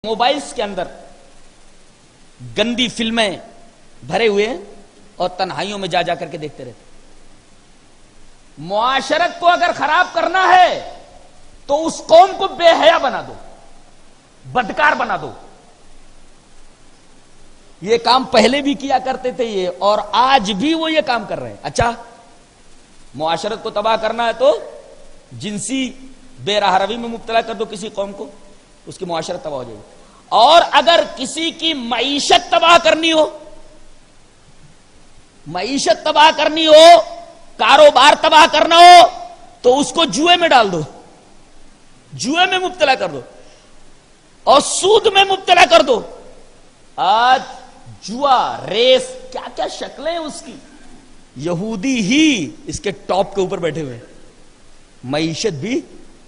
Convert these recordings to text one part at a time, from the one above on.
Mobiles کے اندر گندی فلمیں بھرے ہوئے ہیں اور تنہائیوں میں جا جا کر کے دیکھتے رہتے. معاشرت کو اگر خراب کرنا ہے تو اس قوم کو بے حیا بنا دو، بدکار بنا دو. یہ کام پہلے بھی کیا کرتے تھے یہ، اور آج بھی وہ یہ کام کر رہے ہیں. اچھا، معاشرت کو تباہ کرنا ہے تو جنسی بے راہ روی میں مبتلا کر دو کسی قوم کو، اس کی معاشرت تباہ ہو جائے گی. اور اگر کسی کی معیشت تباہ کرنی ہو، معیشت تباہ کرنی ہو، کاروبار تباہ کرنا ہو، تو اس کو جوئے میں ڈال دو، جوئے میں مبتلا کر دو اور سود میں مبتلا کر دو. آج جوا، ریس، کیا کیا شکلیں اس کی. یہودی ہی اس کے ٹاپ کے اوپر بیٹھے ہوئے. معیشت بھی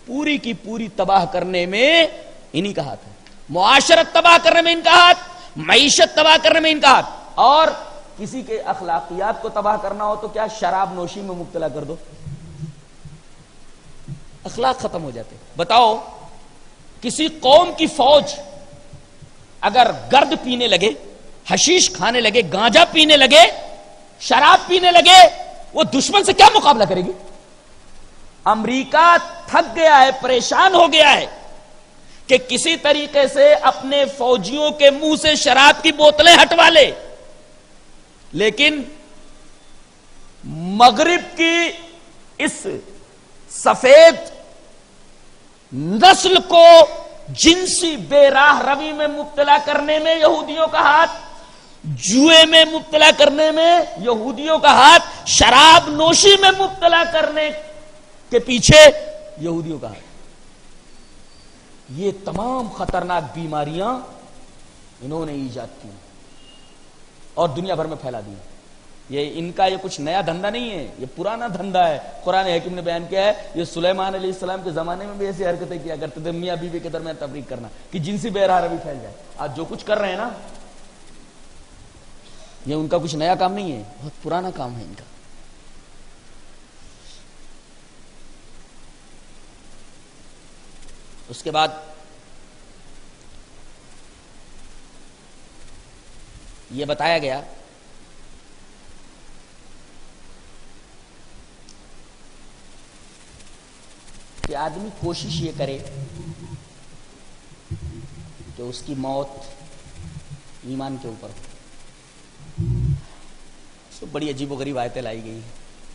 پوری کی پوری تباہ کرنے میں انہی کا ہاتھ ہے. معاشرت تباہ کرنے میں ان کا ہاتھ، معیشت تباہ کرنے میں ان کا ہاتھ. اور کسی کے اخلاقیات کو تباہ کرنا ہو تو کیا، شراب نوشی میں مبتلا کر دو، اخلاق ختم ہو جاتے. بتاؤ، کسی قوم کی فوج اگر گرد پینے لگے، حشیش کھانے لگے، گانجا پینے لگے، شراب پینے لگے، وہ دشمن سے کیا مقابلہ کرے گی؟ امریکہ تھک گیا ہے، پریشان ہو گیا ہے کہ کسی طریقے سے اپنے فوجیوں کے منہ سے شراب کی بوتلیں ہٹوا لے. لیکن مغرب کی اس سفید نسل کو جنسی بے راہ روی میں مبتلا کرنے میں یہودیوں کا ہاتھ، جوئے میں مبتلا کرنے میں یہودیوں کا ہاتھ، شراب نوشی میں مبتلا کرنے کے پیچھے یہودیوں کا ہاتھ. یہ تمام خطرناک بیماریاں انہوں نے ایجاد کی اور دنیا بھر میں پھیلا دی. یہ ان کا یہ کچھ نیا دھندا نہیں ہے، یہ پرانا دھندا ہے. قرآن حکیم نے بیان کیا ہے، یہ سلیمان علیہ السلام کے زمانے میں بھی ایسی حرکتیں کیا کرتے تھے، میاں بیوی کے درمیان تفریق کرنا کہ جنسی بے راہ روی پھیل جائے. آج جو کچھ کر رہے ہیں نا، یہ ان کا کچھ نیا کام نہیں ہے، بہت پرانا کام ہے ان کا. اس کے بعد یہ بتایا گیا کہ آدمی کوشش یہ کرے کہ اس کی موت ایمان کے اوپر ہو. تو بڑی عجیب و غریب آیتیں لائی گئی ہیں.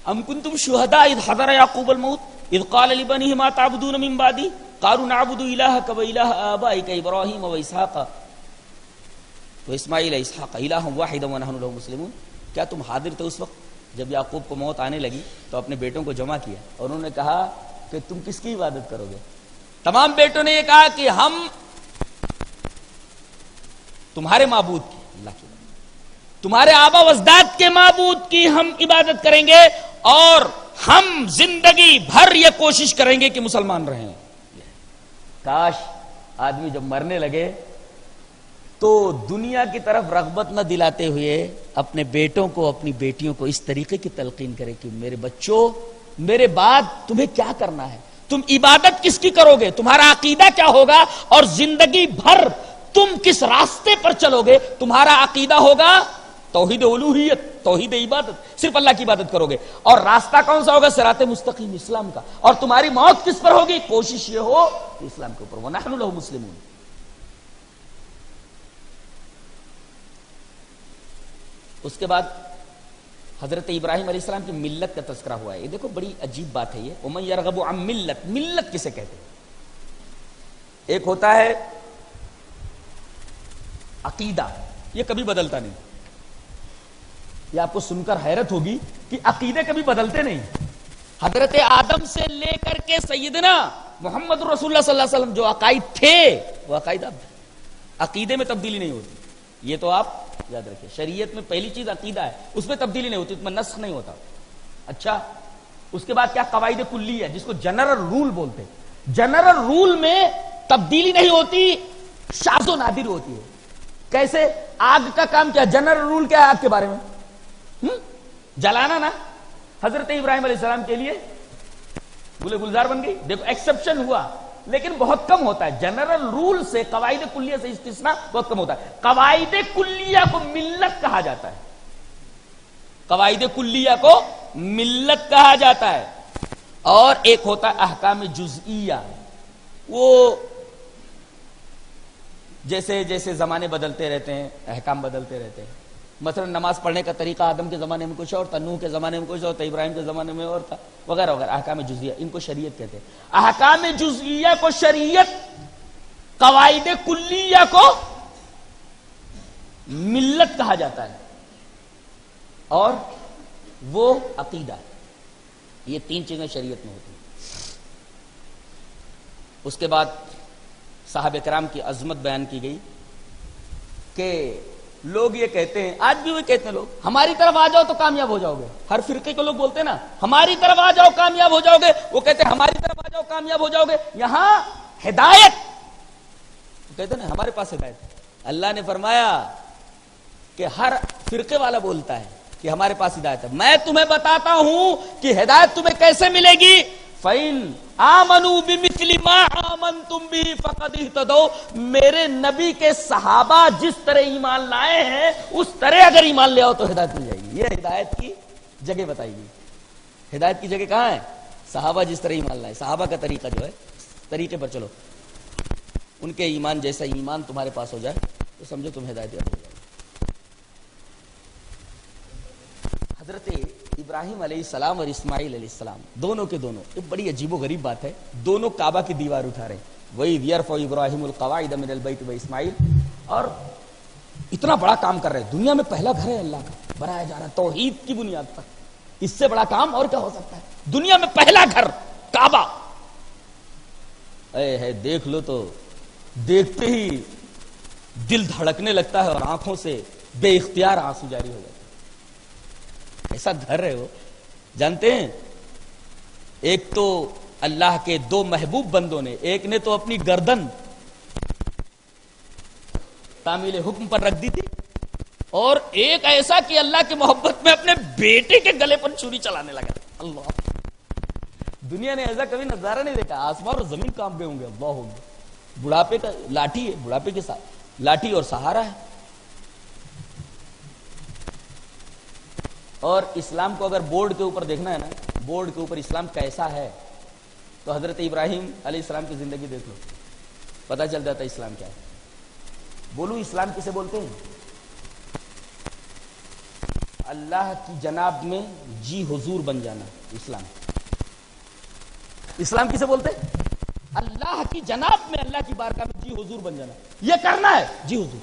ام کنتم شہداء اذ حضر یعقوب الموت اذ قال لبنیہ ما تعبدون من بعدی قالوا نعبد الہک و الہ آبائک ابراہیم و اسحاق و اسماعیل اسحاق الہ واحدا ونحن له مسلمون. کیا تم حاضر تھے اس وقت جب یعقوب کو موت آنے لگی تو اپنے بیٹوں کو جمع کیا اور انہوں نے کہا کہ تم کس کی عبادت کرو گے؟ تمام بیٹوں نے یہ کہا کہ ہم تمہارے معبود کی، اللہ کی، تمہارے آبا و اجداد کے معبود کی ہم عبادت کریں گے اور ہم زندگی بھر یہ کوشش کریں گے کہ مسلمان رہیں. کاش آدمی جب مرنے لگے تو دنیا کی طرف رغبت نہ دلاتے ہوئے اپنے بیٹوں کو، اپنی بیٹیوں کو اس طریقے کی تلقین کرے کہ میرے بچوں، میرے بعد تمہیں کیا کرنا ہے، تم عبادت کس کی کرو گے، تمہارا عقیدہ کیا ہوگا، اور زندگی بھر تم کس راستے پر چلو گے. تمہارا عقیدہ ہوگا توحید الوہیت، توحید عبادت، صرف اللہ کی عبادت کرو گے. اور راستہ کون سا ہوگا؟ صراط مستقیم، اسلام کا. اور تمہاری موت کس پر ہوگی؟ کوشش یہ ہو کہ اسلام کے اوپر. وَنَحْنُ لَهُ مُسْلِمُونَ. اس کے بعد حضرت ابراہیم علیہ السلام کی ملت کا تذکرہ ہوا ہے. یہ دیکھو بڑی عجیب بات ہے یہ. وَمَن يَرْغَبُ عَن مِلَّتٍ، ملت کسے کہتے ہیں؟ ایک ہوتا ہے عقیدہ، یہ کبھی بدلتا نہیں. یہ آپ کو سن کر حیرت ہوگی کہ عقیدے کبھی بدلتے نہیں. حضرت آدم سے لے کر کے سیدنا محمد رسول اللہ صلی اللہ علیہ وسلم جو عقائد تھے وہ عقائد اب عقیدے میں تبدیلی نہیں ہوتی. یہ تو آپ یاد رکھیں، شریعت میں پہلی چیز عقیدہ ہے، اس میں تبدیلی نہیں ہوتی، اس میں نسخ نہیں ہوتا. اچھا، اس کے بعد کیا؟ قواعد کلی ہے، جس کو جنرل رول بولتے ہیں. جنرل رول میں تبدیلی نہیں ہوتی، شاذ و نادر ہوتی ہے. کیسے؟ آگ کا کام کیا؟ جنرل رول کیا ہے آگ کے بارے میں؟ جلانا نا. حضرت ابراہیم علیہ السلام کے لیے گلے گلزار بن گئی. دیکھو ایکسپشن ہوا لیکن بہت کم ہوتا ہے. جنرل رول سے، قواعد کلیہ سے استثناء بہت کم ہوتا ہے. قواعد کلیہ کو ملت کہا جاتا ہے. قواعد کلیہ کو ملت کہا جاتا ہے. اور ایک ہوتا ہے احکام جزئیہ. وہ جیسے جیسے زمانے بدلتے رہتے ہیں احکام بدلتے رہتے ہیں. مثلا نماز پڑھنے کا طریقہ آدم کے زمانے میں کچھ اور تھا، نوح کے زمانے میں کچھ اور تھا، ابراہیم کے زمانے میں اور تھا، وغیرہ وغیرہ. احکام جزئیہ ان کو شریعت کہتے ہیں. احکام جزئیہ کو شریعت، قواعد کلیہ کو ملت کہا جاتا ہے. اور وہ عقیدہ. یہ تین چیزیں شریعت میں ہوتی ہیں. اس کے بعد صحابہ کرام کی عظمت بیان کی گئی کہ لوگ یہ کہتے ہیں، آج بھی وہ کہتے ہیں لوگ، ہماری طرف آ جاؤ تو کامیاب ہو جاؤ گے. ہر فرقے کو لوگ بولتے ہیں نا، ہماری طرف آ جاؤ کامیاب ہو جاؤ گے. وہ کہتے ہیں ہماری طرف آ جاؤ کامیاب ہو جاؤ گے. یہاں ہدایت کہتے ہیں نا، ہمارے پاس ہدایت. اللہ نے فرمایا کہ ہر فرقے والا بولتا ہے کہ ہمارے پاس ہدایت ہے. میں تمہیں بتاتا ہوں کہ ہدایت تمہیں کیسے ملے گی. فَإِنْ آمَنُوا بِمِثْلِ مَا آمَنْتُمْ بِهِ فَقَدْ اهْتَدَوْا. میرے نبی کے صحابہ جس طرح ایمان لائے ہیں اس طرح اگر ایمان لے آؤ تو ہدایت مل جائے گی. یہ ہدایت کی جگہ بتائی گئی. ہدایت کی جگہ کہاں ہے؟ صحابہ جس طرح ایمان لائے. صحابہ کا طریقہ جو ہے، طریقے پر چلو. ان کے ایمان جیسا ایمان تمہارے پاس ہو جائے تو سمجھو تم ہدایت یاب ہو جائے. حضرت ابراہیم علیہ السلام اور اسماعیل علیہ السلام دونوں کے دونوں، ایک بڑی عجیب و غریب بات ہے، دونوں کعبہ کی دیوار اٹھا رہے ہیں. وہی یرفع ابراہیم القواعد من البیت و اسماعیل. اور اتنا بڑا کام کر رہے ہیں. دنیا میں پہلا گھر ہے اللہ کا بنایا جا رہا ہے توحید کی بنیاد پر. اس سے بڑا کام اور کیا ہو سکتا ہے؟ دنیا میں پہلا گھر کعبہ. اے ہے دیکھ لو تو دیکھتے ہی دل دھڑکنے لگتا ہے اور آنکھوں سے بے اختیار آنسو جاری ہو جاتے ہیں. ایسا گھر ہے وہ. جانتے ہیں ایک تو اللہ کے دو محبوب بندوں نے، ایک نے تو اپنی گردن تعمیل حکم پر رکھ دی تھی، اور ایک ایسا کہ اللہ کی محبت میں اپنے بیٹے کے گلے پر چھری چلانے لگا. اللہ، دنیا نے ایسا کبھی نظارہ نہیں دیکھا. آسمان اور زمین کانپ گئے ہوں گے. اللہ ہوگا. بڑھاپے کا لاٹھی ہے، بڑھاپے کے ساتھ لاٹھی اور سہارا ہے. اور اسلام کو اگر بورڈ کے اوپر دیکھنا ہے نا، بورڈ کے اوپر اسلام کیسا ہے، تو حضرت ابراہیم علیہ السلام کی زندگی دیکھ لو، پتہ چل جاتا ہے اسلام کیا ہے. بولو اسلام کسے بولتے ہیں؟ اللہ کی جناب میں جی حضور بن جانا. اسلام، اسلام کسے بولتے ہیں؟ اللہ کی جناب میں، اللہ کی بارگاہ میں جی حضور بن جانا. یہ کرنا ہے جی حضور،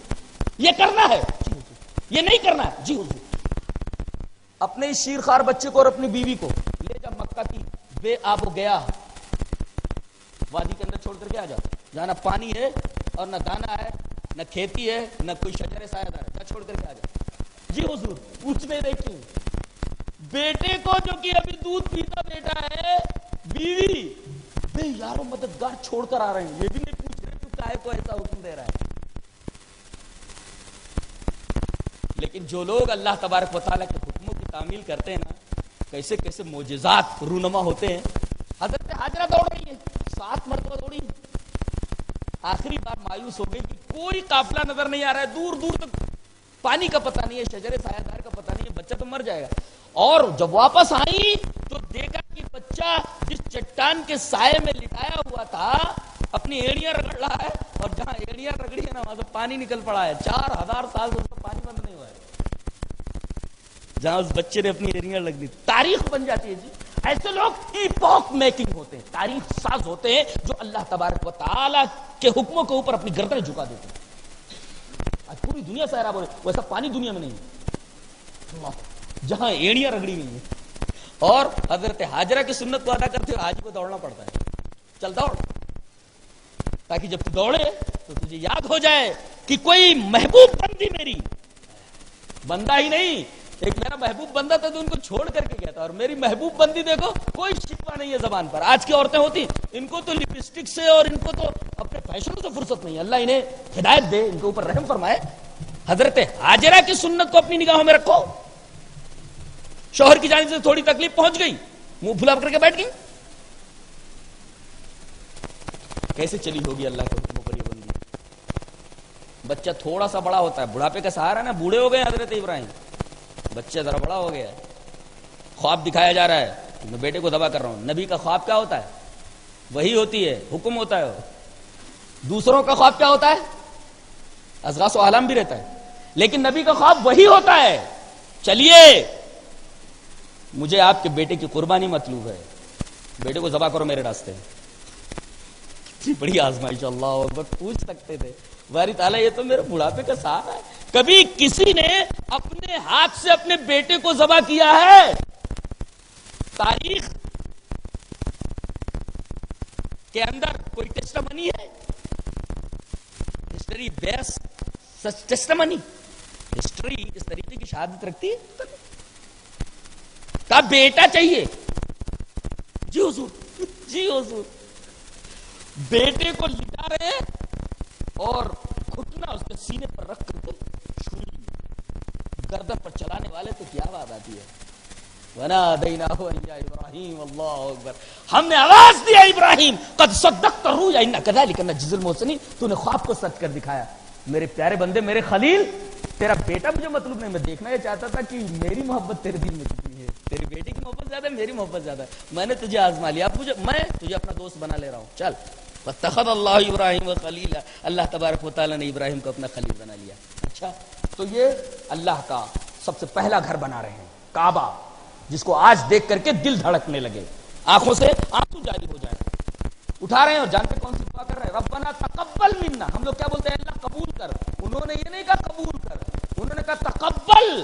یہ کرنا ہے جی حضور، یہ نہیں کرنا ہے جی حضور. اپنے اس شیرخوار بچے کو اور اپنی بیوی کو لے جا مکہ کی بے آب و گیا وادی کے اندر چھوڑ کر کے آ جا، جہاں نہ پانی ہے اور نہ دانا ہے، نہ کھیتی ہے، نہ کوئی شجر سایہ دار ہے. چھوڑ کر کے آ جا. جی حضور. پوچھنے دیکھیں بیٹے کو جو کہ ابھی دودھ پیتا بیٹا ہے، بیوی بے یارو مددگار چھوڑ کر آ رہے ہیں. یہ بھی نہیں پوچھ رہے تو کائے کو ایسا حکم دے رہا ہے. لیکن جو لوگ اللہ تبارک و تعالیٰ کے حکموں کی تعمیل کرتے ہیں نا، کیسے کیسے معجزات رونما ہوتے ہیں. حضرت حاجرہ دوڑ رہی ہے، 7 مرتبہ دوڑی، آخری بار مایوس ہو گئی کہ کوئی قافلہ نظر نہیں آ رہا ہے. دور دور تک پانی کا پتہ نہیں ہے، شجر سایہ دار کا پتہ نہیں ہے، بچہ تو مر جائے گا. اور جب واپس آئی تو دیکھا کہ بچہ جس چٹان کے سائے میں لٹایا ہوا تھا اپنی ایڑیاں رگڑ رہا ہے، اور جہاں ایڑیاں رگڑی ہے نا وہاں سے پانی نکل پڑا ہے. 4000 سال سے اس کو پانی بند نہیں ہوا ہے، جہاں اس بچے نے اپنی ایڑیاں لگ دی. تاریخ بن جاتی ہے جی. ایسے لوگ ایپوک میکنگ ہوتے ہیں، تاریخ ساز ہوتے ہیں، جو اللہ تبارک و تعالیٰ کے حکموں کے اوپر اپنی گردنیں جھکا دیتے ہیں. آج پوری دنیا سے حیران ہو رہی ہے، ویسا پانی دنیا میں نہیں ہے جہاں ایڑیاں رگڑی نہیں ہیں. اور حضرت حاجرہ کی سنت کو ادا کرتے ہوئے حاجی کو دوڑنا پڑتا ہے. چل دوڑ، تاکہ جب تو دوڑے تو تجھے یاد ہو جائے کہ کوئی محبوب بندی میری، بندہ ہی نہیں، ایک میرا محبوب بندہ تھا تو ان کو چھوڑ کر کے گیا تھا، اور میری محبوب بندی دیکھو کوئی شکوہ نہیں ہے زبان پر. آج کی عورتیں ہوتی ان کو تو لپسٹک سے اور ان کو تو اپنے فیشن سے فرصت نہیں. اللہ انہیں ہدایت دے، ان کے اوپر رحم فرمائے. حضرت حاجرہ کی سنت کو اپنی نگاہوں میں رکھو. شوہر کی جانب سے تھوڑی تکلیف پہنچ گئی، منہ پھلا کر کے بیٹھ گئی. کیسے چلی ہوگی اللہ کے حکموں پر یہ بندی. بچہ تھوڑا سا بڑا ہوتا ہے, بڑھاپے کا سہارا نا, بوڑھے ہو گئے حضرت ابراہیم, بچہ ذرا بڑا ہو گیا ہے, خواب دکھایا جا رہا ہے کہ میں بیٹے کو ذبح کر رہا ہوں. نبی کا خواب کیا ہوتا ہے؟ وہی ہوتی ہے, حکم ہوتا ہے. دوسروں کا خواب کیا ہوتا ہے؟ اضغاث و احلام بھی رہتا ہے, لیکن نبی کا خواب وہی ہوتا ہے, چلیے مجھے آپ کے بیٹے کی قربانی مطلوب ہے, بیٹے کو ذبح کرو میرے راستے. کتنی بڑی آزمائش, اللہ اکبر. پوچھ سکتے تھے باری تعالیٰ یہ تو میرے بڑھاپے کا سہارا ہے. کبھی کسی نے اپنے ہاتھ سے اپنے بیٹے کو ذبح کیا ہے؟ تاریخ کے اندر کوئی ٹیسٹمنی ہے؟ ہسٹری بیس سچ ٹیسٹمنی. ہسٹری اس طریقے کی شہادت رکھتی ہے. کہا بیٹا چاہیے, جی حضور, جی حضور. بیٹے کو لٹا رہے اور گھٹنا اس کے سینے پر رکھ کر گردن پر چلانے والے تو کیا بات آتی ہے. وَنَادَيْنَاهُ أَن يَا إِبْرَاهِيمُ, اللہ اکبر. ہم نے آواز دیا ابراہیم, قد صدقت الرؤيا إِنَّا كَذَلِكَ نَجْزِي الْمُحْسِنِينَ. تو نے خواب کو سچ کر دکھایا. میرے پیارے بندے, میرے خلیل, تیرا بیٹا مجھے مطلوب نہیں. میں دیکھنا یہ چاہتا تھا کہ میری محبت تیرے دل میں کتنی ہے. تیری بیٹی کی محبت زیادہ ہے, میری محبت زیادہ ہے. میں نے تجھے آزما لیا, میں تجھے اپنا دوست بنا لے رہا ہوں. چل. فاتخذ اللہ ابراہیم خلیلا, اللہ تبارک و تعالیٰ نے ابراہیم کو اپنا خلیل بنا لیا. اچھا, تو یہ اللہ کا سب سے پہلا گھر بنا رہے ہیں, کعبہ, جس کو آج دیکھ کر کے دل دھڑکنے لگے, آنکھوں سے آنسو جاری ہو جائے. اٹھا رہے ہیں اور جانتے کون سی دعا کر رہے ہیں؟ ربنا تقبل منا. ہم لوگ کیا بولتے ہیں؟ اللہ قبول کر. انہوں نے یہ نہیں کہا قبول کر, انہوں نے کہا تقبل.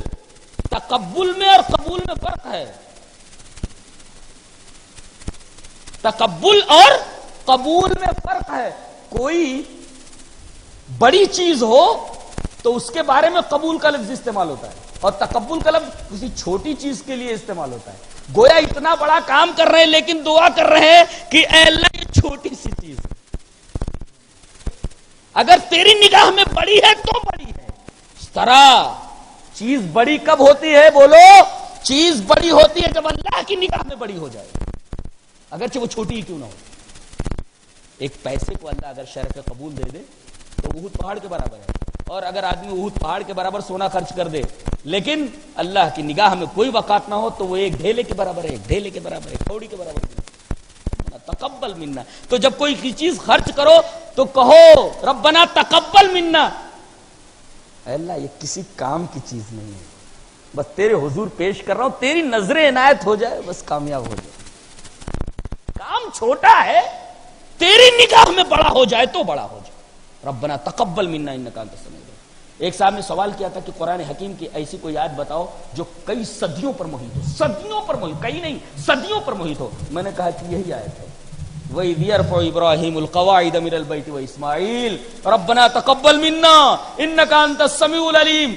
تقبل میں اور قبول میں فرق ہے. تقبل اور قبول میں فرق ہے. کوئی بڑی چیز ہو تو اس کے بارے میں قبول کا لفظ استعمال ہوتا ہے, اور تقبل کا لفظ کسی چھوٹی چیز کے لیے استعمال ہوتا ہے. گویا اتنا بڑا کام کر رہے ہیں لیکن دعا کر رہے ہیں کہ اے اللہ یہ چھوٹی سی چیز ہے, اگر تیری نگاہ میں بڑی ہے تو بڑی ہے. اس طرح چیز بڑی کب ہوتی ہے؟ بولو. چیز بڑی ہوتی ہے جب اللہ کی نگاہ میں بڑی ہو جائے, اگرچہ وہ چھوٹی ہی کیوں نہ ہو. ایک پیسے کو اللہ اگر شرف قبول دے دے تو احد پہاڑ کے برابر ہے, اور اگر آدمی احد پہاڑ کے برابر سونا خرچ کر دے لیکن اللہ کی نگاہ میں کوئی وقات نہ ہو تو وہ ایک ڈھیلے کے برابر ہے, ایک ڈھیلے کے برابر ہے, ایک کوڑی کے برابر ہے. تقبل منا. تو جب کوئی چیز خرچ کرو تو کہو ربنا تقبل منا. اے اللہ یہ کسی کام کی چیز نہیں ہے, بس تیرے حضور پیش کر رہا ہوں, تیری نظر عنایت ہو جائے بس کامیاب ہو جائے. کام چھوٹا ہے, تیری نگاہ میں بڑا ہو جائے تو بڑا ہو جائے. ربنا تقبل منا انک انت السمیع العلیم. ایک صاحب نے سوال کیا تھا کہ قرآن حکیم کی ایسی کوئی آیت بتاؤ جو کئی صدیوں پر محیط ہو, صدیوں پر محیط, کئی نہیں صدیوں پر محیط ہو. میں نے کہا کہ یہی آیت ہے, وَإِذْ يَرْفَعُ إِبْرَاهِيمُ الْقَوَاعِدَ مِنَ الْبَيْتِ وَإِسْمَاعِيلُ رَبَّنَا تَقَبَّلْ مِنَّا إِنَّكَ أَنْتَ السَّمِيعُ الْعَلِيمُ.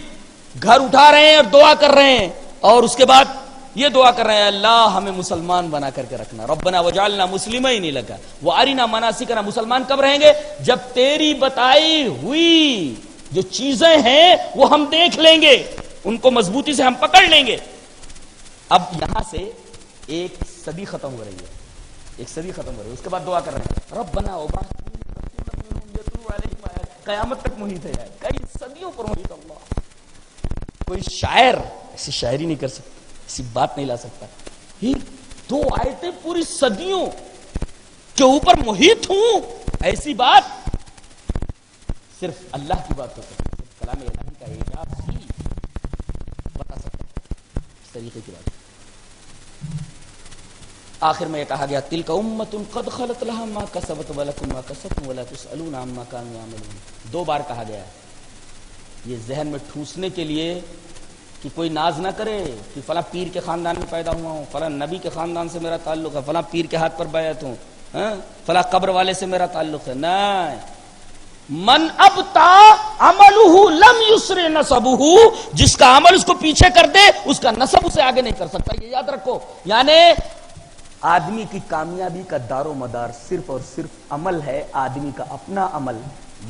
گھر اٹھا رہے ہیں اور دعا کر رہے ہیں, اور اس کے بعد یہ دعا کر رہے ہیں اللہ ہمیں مسلمان بنا کر کے رکھنا. ربنا وجعلنا مسلمین لک وارنا مناسکنا. مسلمان کب رہیں گے؟ جب تیری بتائی ہوئی جو چیزیں ہیں وہ ہم دیکھ لیں گے, ان کو مضبوطی سے ہم پکڑ لیں گے. اب یہاں سے ایک صدی ختم ہو رہی ہے, ایک صدی ختم ہو رہی ہے. اس کے بعد دعا کر رہے ہیں ربنا وبعث یتلو علیہم آیاتک. قیامت تک محیط ہے, کئی صدیوں پر محیط. اللہ, کوئی شاعر ایسی شاعری نہیں کر سکتا, ایسی بات نہیں لا سکتا. یہ دو آیتیں پوری صدیوں کے اوپر محیط ہوں, ایسی بات صرف اللہ کی بات ہو سکتی ہے, صرف کلام الہی کا اعجاز ہی بتا سکتا ہے اس طریقے کی بات. آخر میں یہ کہا گیا تلک امۃ قد خلت لها ما کسبت ولکم ما کسبتم ولا تسألون عما كانوا يعملون. دو بار کہا گیا ہے, یہ ذہن میں ٹھوسنے کے لیے کہ کوئی ناز نہ کرے کہ فلاں پیر کے خاندان میں پیدا ہوا ہوں, فلاں نبی کے خاندان سے میرا تعلق ہے, فلاں پیر کے ہاتھ پر بیعت ہوں, فلاں قبر والے سے میرا تعلق ہے. نہیں, من ابتا عملہ لم یسر نسبہ. جس کا عمل اس کو پیچھے کر دے اس کا نسب اسے آگے نہیں کر سکتا. یہ یاد رکھو. یعنی آدمی کی کامیابی کا دار و مدار صرف اور صرف عمل ہے, آدمی کا اپنا عمل.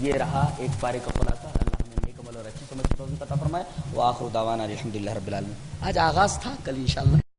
یہ رہا ایک پارے کا خلاصہ. اللہ ہمیں نیک عمل اور اچھی سمجھ کی توفیق عطا فرمائے. وآخر دعوانا الحمدللہ رب العالمین. آج آغاز تھا, کل انشاءاللہ